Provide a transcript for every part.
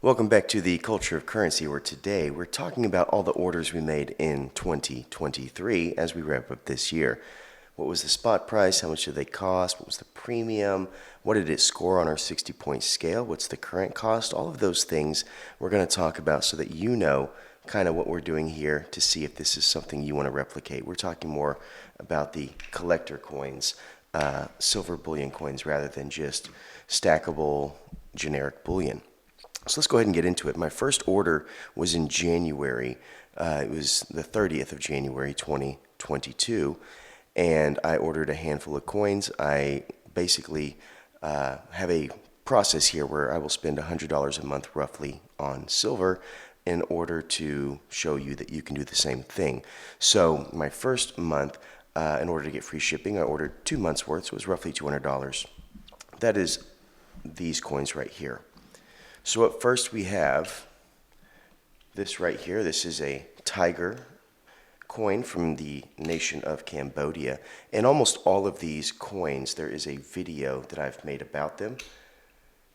Welcome back to the Culture of Currency, where today we're talking about all the orders we made in 2023 as we wrap up this year. What was the spot price? How much did they cost? What was the premium? What did it score on our 60-point scale? What's the current cost? All of those things we're going to talk about so that you know kind of what we're doing here to see if this is something you want to replicate. We're talking more about the collector coins, silver bullion coins, rather than just stackable generic bullion. So let's go ahead and get into it. My first order was in January. It was the 30th of January, 2022, and I ordered a handful of coins. I basically have a process here where I will spend $100 a month roughly on silver in order to show you that you can do the same thing. So my first month, in order to get free shipping, I ordered 2 months worth, so it was roughly $200. That is these coins right here. So at first we have this right here. This is a tiger coin from the nation of Cambodia. And almost all of these coins, there is a video that I've made about them.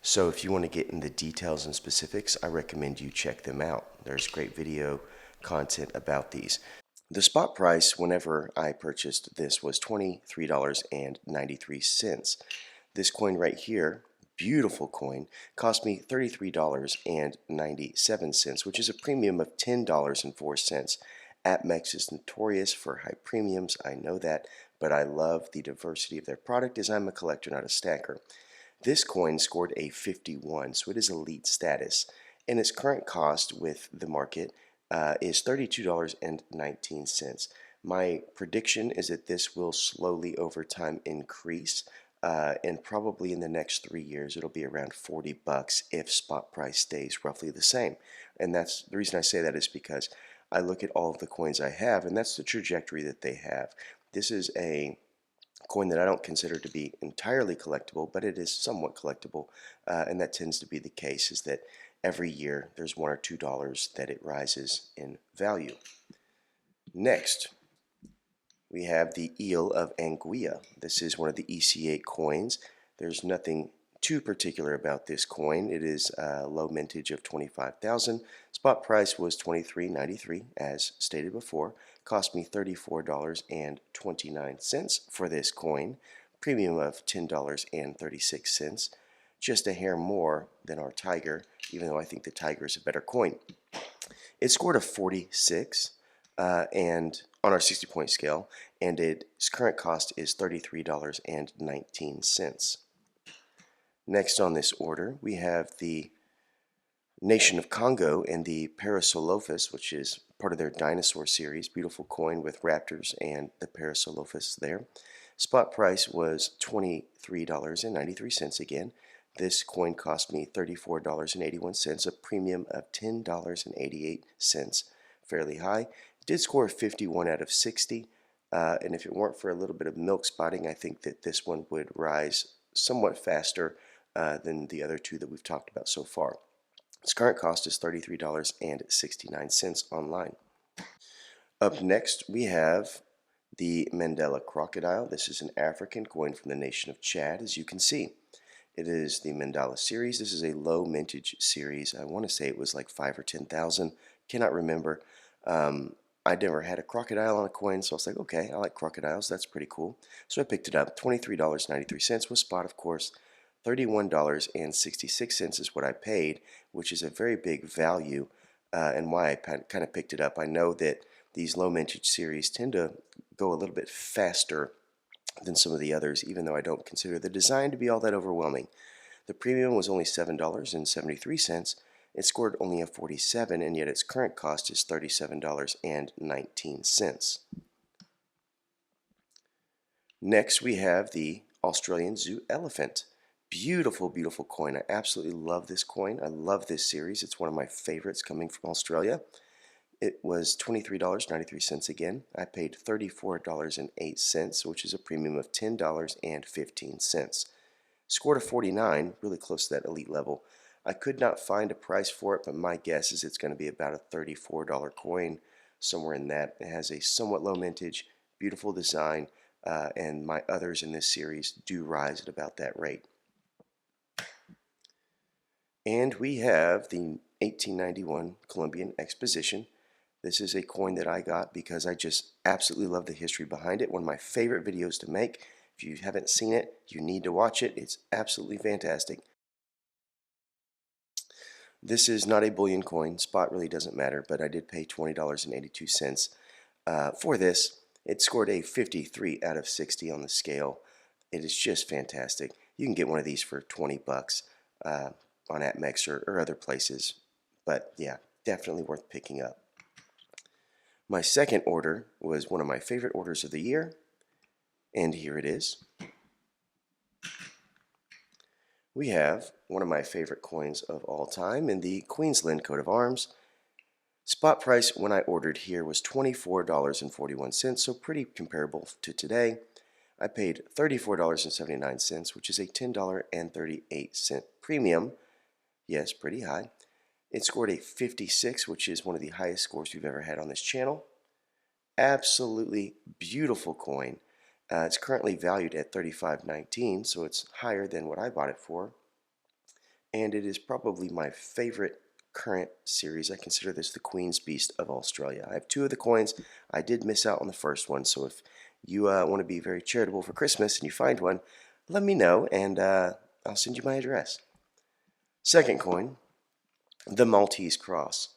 So if you want to get in the details and specifics, I recommend you check them out. There's great video content about these. The spot price whenever I purchased this was $23.93. This coin right here, beautiful coin, cost me $33.97, which is a premium of $10.04. APMEX is notorious for high premiums, I know that, but I love the diversity of their product as I'm a collector, not a stacker. This coin scored a 51, so it is elite status, and its current cost with the market is $32.19. My prediction is that this will slowly over time increase. And probably in the next 3 years it'll be around $40 if spot price stays roughly the same. And that's the reason I say that is because I look at all of the coins I have, and that's the trajectory that they have. This is a coin that I don't consider to be entirely collectible, but it is somewhat collectible, and that tends to be the case, is that every year there's $1 or $2 that it rises in value. Next, we have the Eel of Anggua. This is one of the EC8 coins. There's nothing too particular about this coin. It is a low mintage of 25,000. Spot price was $23.93, as stated before. Cost me $34.29 for this coin. Premium of $10.36. Just a hair more than our Tiger, even though I think the Tiger is a better coin. It scored a 46. And on our 60-point scale, and its current cost is $33.19. Next on this order, we have the nation of Congo and the Parasaurolophus, which is part of their dinosaur series. Beautiful coin with raptors and the Parasaurolophus there. Spot price was $23.93 again. This coin cost me $34.81, a premium of $10.88, fairly high. It did score a 51 out of 60, and if it weren't for a little bit of milk spotting, I think that this one would rise somewhat faster than the other two that we've talked about so far. Its current cost is $33.69 online. Up next, we have the Mandela crocodile. This is an African coin from the nation of Chad, as you can see. It is the Mandela series. This is a low mintage series. I want to say it was like 5 or 10,000. Cannot remember. I never had a crocodile on a coin, so I was like, okay, I like crocodiles. That's pretty cool. So I picked it up. $23.93 with spot, of course. $31.66 is what I paid, which is a very big value, and why I kind of picked it up. I know that these low mintage series tend to go a little bit faster than some of the others, even though I don't consider the design to be all that overwhelming. The premium was only $7.73. It scored only a 47, and yet its current cost is $37.19. Next, we have the Australian Zoo Elephant. Beautiful, beautiful coin. I absolutely love this coin. I love this series. It's one of my favorites coming from Australia. It was $23.93 again. I paid $34.08, which is a premium of $10.15. Scored a 49, really close to that elite level. I could not find a price for it, but my guess is it's going to be about a $34 coin, somewhere in that. It has a somewhat low mintage, beautiful design, and my others in this series do rise at about that rate. And we have the 1891 Colombian Exposition. This is a coin that I got because I just absolutely love the history behind it. One of my favorite videos to make. If you haven't seen it, you need to watch it. It's absolutely fantastic. This is not a bullion coin. Spot really doesn't matter, but I did pay $20.82 for this. It scored a 53 out of 60 on the scale. It is just fantastic. You can get one of these for 20 bucks on APMEX or other places. But yeah, definitely worth picking up. My second order was one of my favorite orders of the year, and here it is. We have one of my favorite coins of all time in the Queensland coat of arms. Spot price when I ordered here was $24.41, so pretty comparable to today. I paid $34.79, which is a $10.38 premium. Yes, pretty high. It scored a 56, which is one of the highest scores we've ever had on this channel. Absolutely beautiful coin. It's currently valued at $35.19, so it's higher than what I bought it for. And it is probably my favorite current series. I consider this the Queen's Beast of Australia. I have two of the coins. I did miss out on the first one, so if you want to be very charitable for Christmas and you find one, let me know and I'll send you my address. Second coin, the Maltese Cross.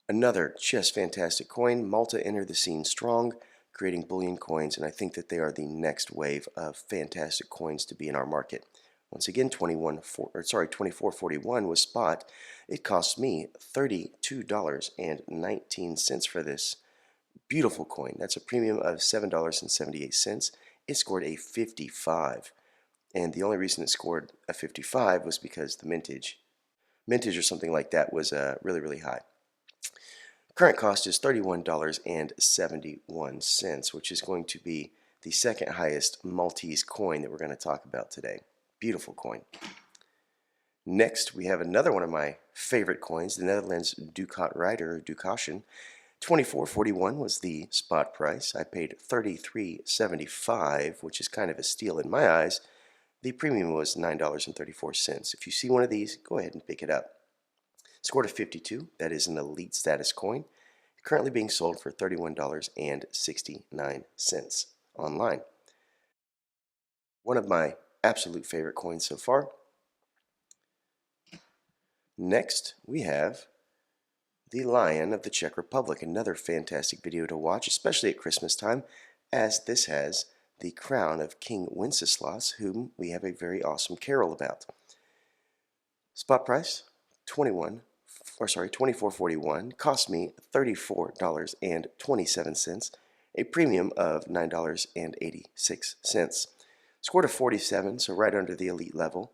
Another just fantastic coin. Malta entered the scene strong, creating bullion coins, and I think that they are the next wave of fantastic coins to be in our market. Once again, $24.41 was spot. It cost me $32.19 for this beautiful coin. That's a premium of $7.78. It scored a 55, and the only reason it scored a 55 was because the mintage or something like that was really, really high. Current cost is $31.71, which is going to be the second highest Maltese coin that we're going to talk about today. Beautiful coin. Next, we have another one of my favorite coins, the Netherlands Ducat Rider, or Ducation. $24.41 was the spot price. I paid $33.75, which is kind of a steal in my eyes. The premium was $9.34. If you see one of these, go ahead and pick it up. Scored a 52. That is an elite status coin. Currently being sold for $31.69 online. One of my absolute favorite coins so far. Next, we have the Lion of the Czech Republic. Another fantastic video to watch, especially at Christmas time, as this has the crown of King Wenceslas, whom we have a very awesome carol about. Spot price, $24.41, cost me $34.27, a premium of $9.86. Scored a 47, so right under the elite level.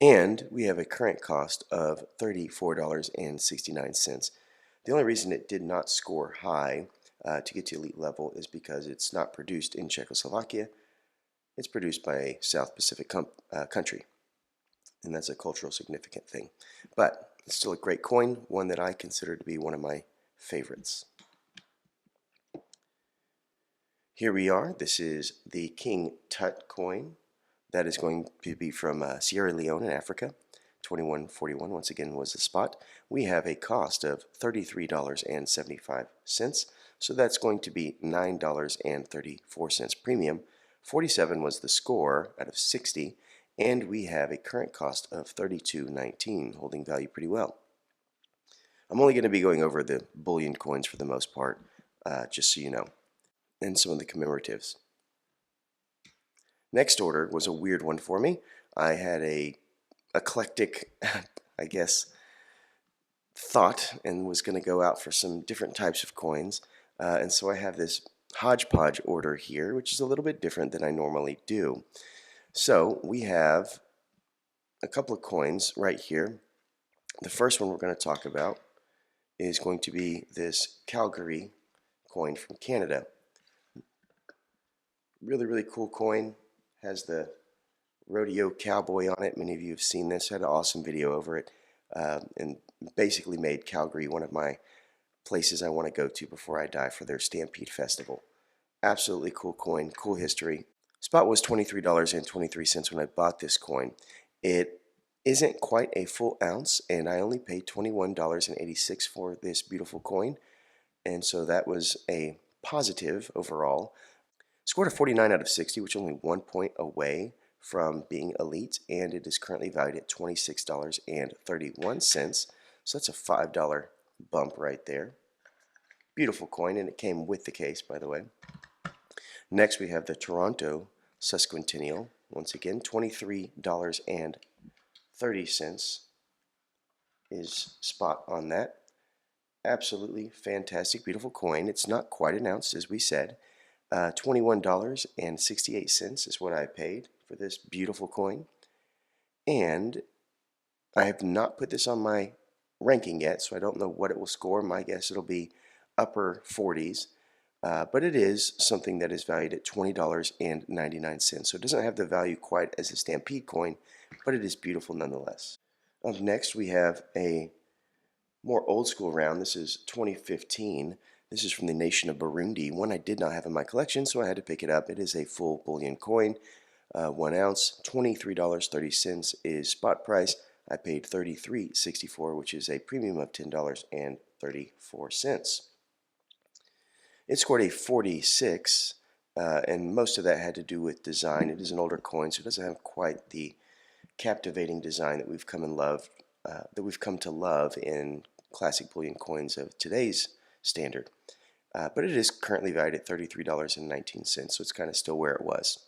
And we have a current cost of $34.69. The only reason it did not score high to get to elite level is because it's not produced in Czechoslovakia. It's produced by a South Pacific country, and that's a cultural significant thing. But it's still a great coin, one that I consider to be one of my favorites. Here we are. This is the King Tut coin. That is going to be from Sierra Leone in Africa. $21.41 once again was the spot. We have a cost of $33.75, so that's going to be $9.34 premium. 47 was the score out of 60, and we have a current cost of $32.19, holding value pretty well. I'm only going to be going over the bullion coins for the most part, just so you know, and some of the commemoratives. Next order was a weird one for me. I had a eclectic, I guess, thought and was going to go out for some different types of coins. And so I have this hodgepodge order here, which is a little bit different than I normally do. So we have a couple of coins right here. The first one we're going to talk about is going to be this Calgary coin from Canada. Really, really cool coin. Has the rodeo cowboy on it. Many of you have seen this. I had an awesome video over it, and basically made Calgary one of my places I want to go to before I die for their Stampede Festival. Absolutely cool coin, cool history. Spot was $23.23 when I bought this coin. It isn't quite a full ounce, and I only paid $21.86 for this beautiful coin, and so that was a positive overall. Scored a 49 out of 60, which is only 1 point away from being elite, and it is currently valued at $26.31, so that's a $5 bump right there. Beautiful coin, and it came with the case, by the way. Next, we have the Toronto Sesquicentennial. Once again, $23.30 is spot on that. Absolutely fantastic, beautiful coin. It's not quite an ounce, as we said. $21.68 is what I paid for this beautiful coin. And I have not put this on my ranking yet, so I don't know what it will score. My guess it'll be upper 40s. But it is something that is valued at $20.99. So it doesn't have the value quite as a Stampede coin, but it is beautiful nonetheless. Up next, we have a more old school round. This is 2015. This is from the nation of Burundi, one I did not have in my collection, so I had to pick it up. It is a full bullion coin, 1 ounce, $23.30 is spot price. I paid $33.64, which is a premium of $10.34. It scored a 46, and most of that had to do with design. It is an older coin, so it doesn't have quite the captivating design that we've come to love in classic bullion coins of today's standard. But it is currently valued at $33.19, so it's kind of still where it was.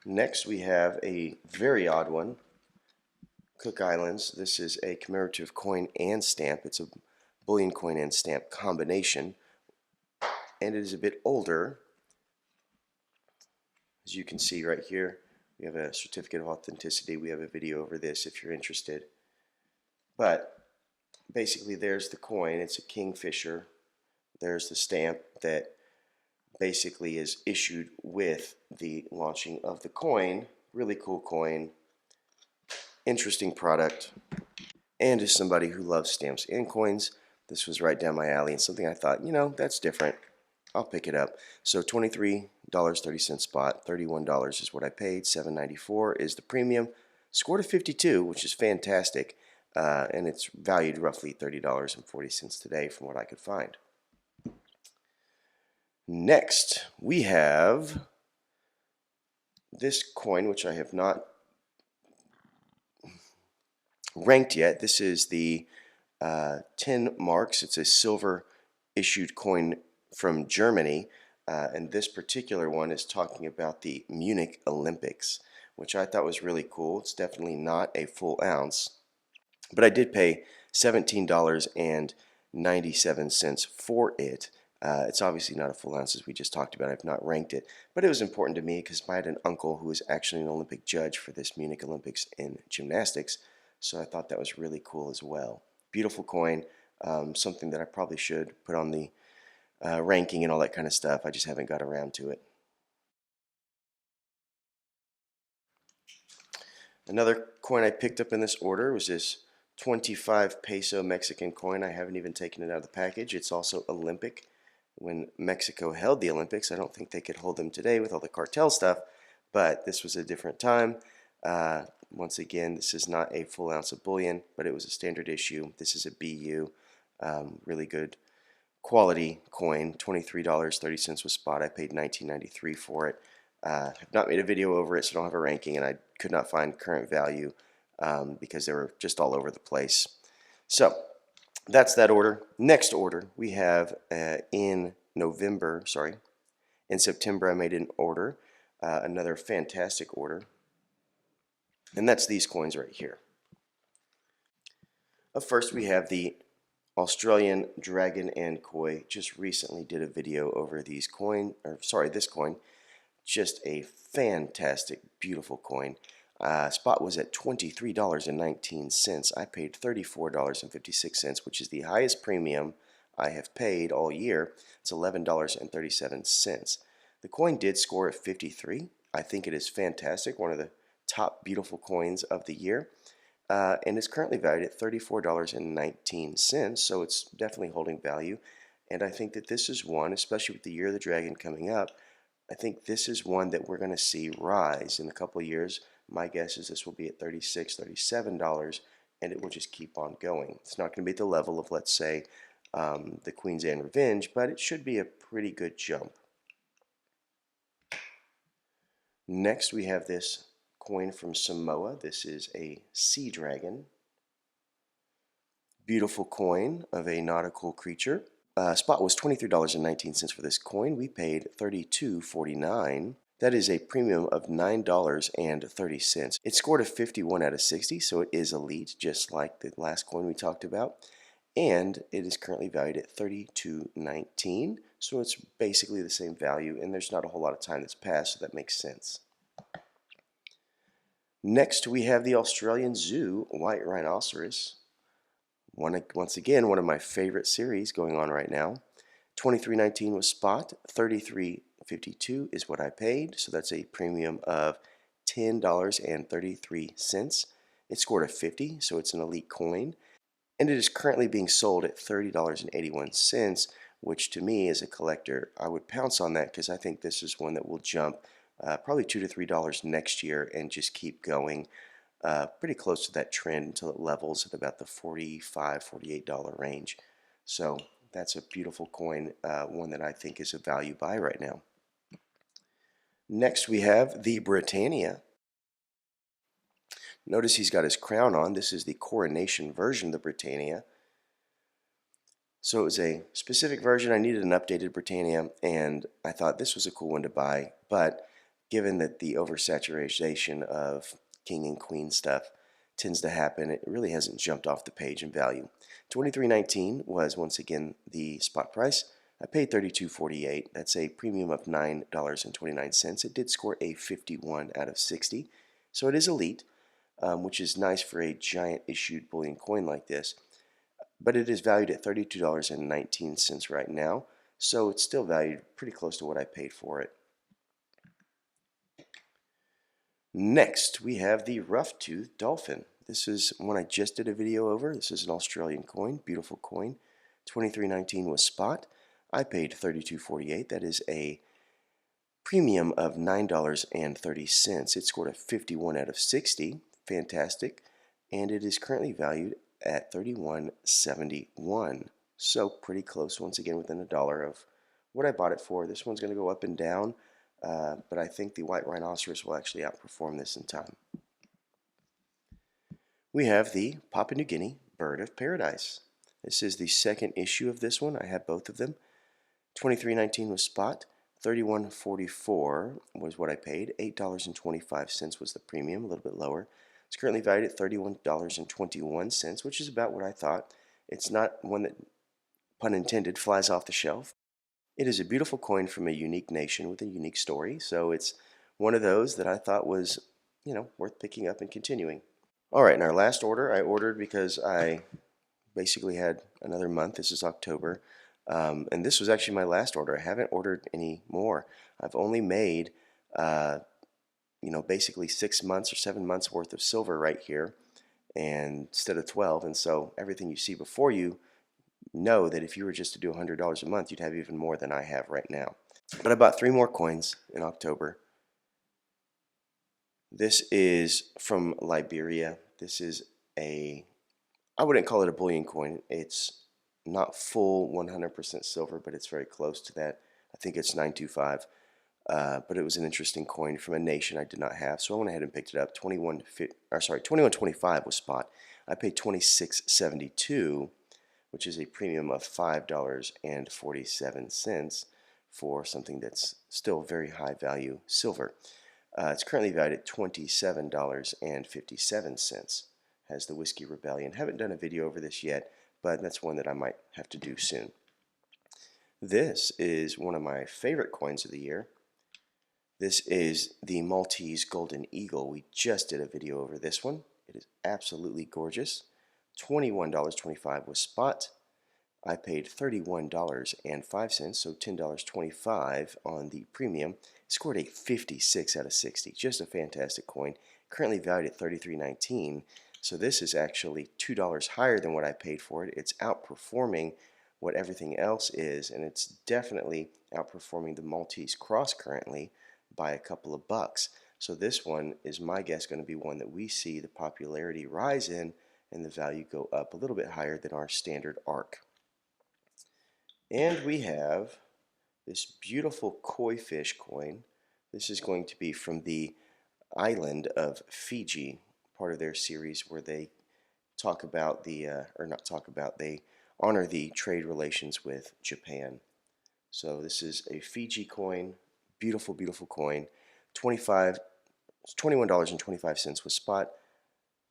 Next, we have a very odd one, Cook Islands. This is a commemorative coin and stamp. It's a bullion coin and stamp combination, and it is a bit older. As you can see right here, we have a certificate of authenticity. We have a video over this if you're interested. But basically, there's the coin. It's a kingfisher. There's the stamp that basically is issued with the launching of the coin. Really cool coin. Interesting product. And as somebody who loves stamps and coins, this was right down my alley and something I thought, that's different. I'll pick it up. So $23.30 spot, $31 is what I paid, $7.94 is the premium. Scored a 52, which is fantastic, and it's valued roughly $30.40 today from what I could find. Next, we have this coin, which I have not ranked yet. This is the 10 marks. It's a silver issued coin from Germany, and this particular one is talking about the Munich Olympics, which I thought was really cool. It's definitely not a full ounce, but I did pay $17.97 for it. It's obviously not a full ounce, as we just talked about. I've not ranked it, but it was important to me because I had an uncle who was actually an Olympic judge for this Munich Olympics in gymnastics, so I thought that was really cool as well. Beautiful coin, something that I probably should put on the ranking and all that kind of stuff. I just haven't got around to it. Another coin I picked up in this order was this 25 peso Mexican coin. I haven't even taken it out of the package. It's also Olympic. When Mexico held the Olympics, I don't think they could hold them today with all the cartel stuff, but this was a different time. Once again, this is not a full ounce of bullion, but it was a standard issue. This is a BU, really good quality coin. $23.30 was spot. I paid $19.93 for it. Have not made a video over it, so I don't have a ranking, and I could not find current value because they were just all over the place. So that's that order. Next order we have in September I made an order, another fantastic order, and that's these coins right here. Up first we have the Australian Dragon and Koi. Just recently did a video over this coin. Just a fantastic, beautiful coin. Spot was at $23.19. I paid $34.56, which is the highest premium I have paid all year. It's $11.37. The coin did score at 53. I think it is fantastic, one of the top beautiful coins of the year. And it's currently valued at $34.19, so it's definitely holding value. And I think that this is one, especially with the Year of the Dragon coming up, I think this is one that we're going to see rise in a couple of years. My guess is this will be at $36, $37, and it will just keep on going. It's not going to be at the level of, let's say, the Queen's Anne Revenge, but it should be a pretty good jump. Next, we have this coin from Samoa. This is a sea dragon. Beautiful coin of a nautical creature. Spot was $23.19 for this coin. We paid $32.49. That is a premium of $9.30. It scored a 51 out of 60, so it is elite, just like the last coin we talked about. And it is currently valued at $32.19, so it's basically the same value, and there's not a whole lot of time that's passed, so that makes sense. Next, we have the Australian Zoo White Rhinoceros. Once again, one of my favorite series going on right now. $23.19 was spot, $33.52 is what I paid, so that's a premium of $10.33. It scored a 50, so it's an elite coin, and it is currently being sold at $30.81, which to me as a collector, I would pounce on that because I think this is one that will jump probably $2 to $3 next year and just keep going pretty close to that trend until it levels at about the $45, $48 range. So that's a beautiful coin, one that I think is a value buy right now. Next we have the Britannia. Notice he's got his crown on. This is the coronation version of the Britannia. So it was a specific version. I needed an updated Britannia, and I thought this was a cool one to buy, but given that the oversaturation of king and queen stuff tends to happen, it really hasn't jumped off the page in value. $23.19 was once again the spot price. I paid $32.48. That's a premium of $9.29. It did score a 51 out of 60, so it is elite, which is nice for a giant issued bullion coin like this. But it is valued at $32.19 right now, so it's still valued pretty close to what I paid for it. Next, we have the rough-toothed dolphin. This is one I just did a video over. This is an Australian coin, beautiful coin. $23.19 was spot. I paid $32.48. That is a premium of $9.30. It scored a 51 out of 60, fantastic, and it is currently valued at $31.71. So pretty close, once again, within $1 of what I bought it for. This one's going to go up and down. But I think the white rhinoceros will actually outperform this in time. We have the Papua New Guinea Bird of Paradise. This is the second issue of this one. I have both of them. $23.19 was spot. $31.44 was what I paid. $8.25 was the premium, a little bit lower. It's currently valued at $31.21, which is about what I thought. It's not one that, pun intended, flies off the shelf. It is a beautiful coin from a unique nation with a unique story, so it's one of those that I thought was, worth picking up and continuing. All right, in our last order, I ordered because I basically had another month. This is October, and this was actually my last order. I haven't ordered any more. I've only made, basically 6 months or 7 months worth of silver right here, and instead of 12, and so everything you see before you know that if you were just to do $100 a month, you'd have even more than I have right now. But I bought 3 more coins in October. This is from Liberia. This is I wouldn't call it a bullion coin. It's not full 100% silver, but it's very close to that. I think it's 925. But it was an interesting coin from a nation I did not have, so I went ahead and picked it up. $21.25 was spot. I paid $26.72. Which is a premium of $5.47 for something that's still very high value silver. It's currently valued at $27.57. Has the Whiskey Rebellion. Haven't done a video over this yet, but that's one that I might have to do soon. This is one of my favorite coins of the year. This is the Maltese Golden Eagle. We just did a video over this one. It is absolutely gorgeous. $21.25 was spot. I paid $31.05, so $10.25 on the premium. It scored a 56 out of 60. Just a fantastic coin. Currently valued at $33.19. So this is actually $2 higher than what I paid for it. It's outperforming what everything else is, and it's definitely outperforming the Maltese Cross currently by a couple of bucks. So this one is, my guess, going to be one that we see the popularity rise in and the value go up a little bit higher than our standard arc. And we have this beautiful koi fish coin. This is going to be from the island of Fiji, part of their series where they talk about the, or not talk about, they honor the trade relations with Japan. So this is a Fiji coin, beautiful, beautiful coin. $21.25 was spot.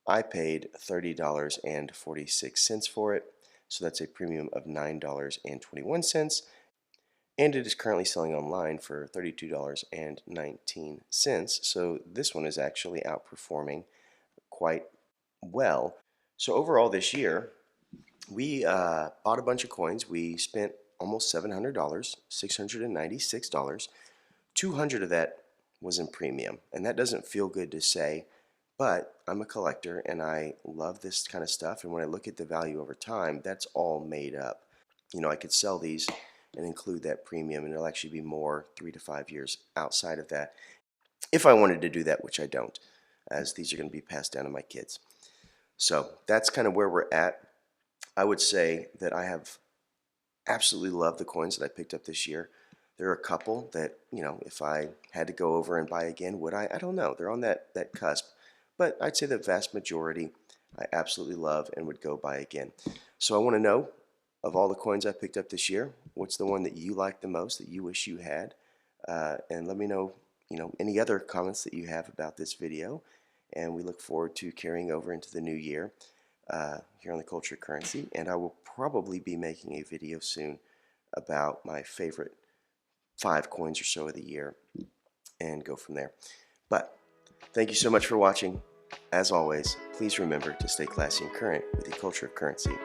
I paid $30.46 for it, so that's a premium of $9.21, and it is currently selling online for $32.19. So this one is actually outperforming quite well. So overall this year, we bought a bunch of coins. We spent almost $700, $696. 200 of that was in premium, and that doesn't feel good to say, but I'm a collector and I love this kind of stuff, and when I look at the value over time, that's all made up. You know, I could sell these and include that premium, and it'll actually be more 3 to 5 years outside of that if I wanted to do that, which I don't, as these are going to be passed down to my kids. So that's kind of where we're at. I would say that I have absolutely loved the coins that I picked up this year. There are a couple that, you know, if I had to go over and buy again, would I? I don't know. They're on that cusp. But I'd say the vast majority I absolutely love and would go buy again. So I want to know, of all the coins I picked up this year, what's the one that you like the most, that you wish you had? And let me know, any other comments that you have about this video. And we look forward to carrying over into the new year here on the Culture Currency. And I will probably be making a video soon about my favorite 5 coins or so of the year and go from there. But thank you so much for watching. As always, please remember to stay classy and current with the culture of currency.